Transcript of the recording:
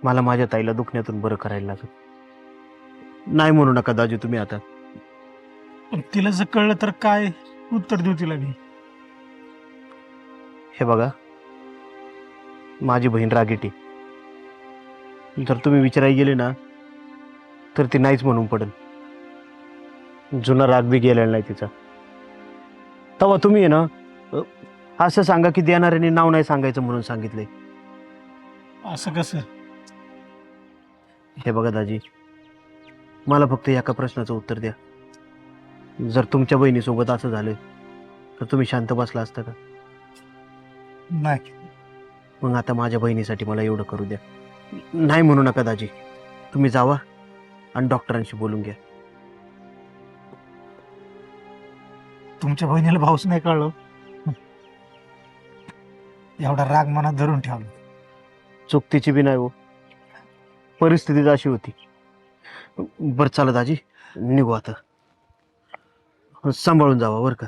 मला माझ्या ताईला दुखण्यातून बरं करायला लागत. नाही म्हणू नका दाजी तुम्ही आता. पण तिला जर कळलं तर काय उत्तर देऊ तिला मी? हे बघा, माझी बहीण रागीटी. जर तुम्ही विचारायला गेले ना तर ती नाहीच म्हणून पडेल. जुना राग बी गेलेला नाही तिचा. तेव्हा तुम्ही आहे ना असं सांगा की देणाऱ्याने नाव नाही सांगायचं म्हणून सांगितलंय. असं कसं? हे बघा दाजी, मला फक्त एका प्रश्नाचं उत्तर द्या. जर तुमच्या बहिणीसोबत असं झालं तर तुम्ही शांत बसला असता का? नाही. मग आता माझ्या बहिणीसाठी मला एवढं करू द्या. नाही म्हणू नका दाजी. तुम्ही जावा आणि डॉक्टरांशी बोलून घ्या. तुमच्या बहिणीला भाऊच नाही कळलं. एवढा राग मनात धरून ठेवला. चूक तिची बी नाही हो, परिस्थितीच अशी होती. बरं चला दाजी, निघू आता. सांभाळून जावा बरं का.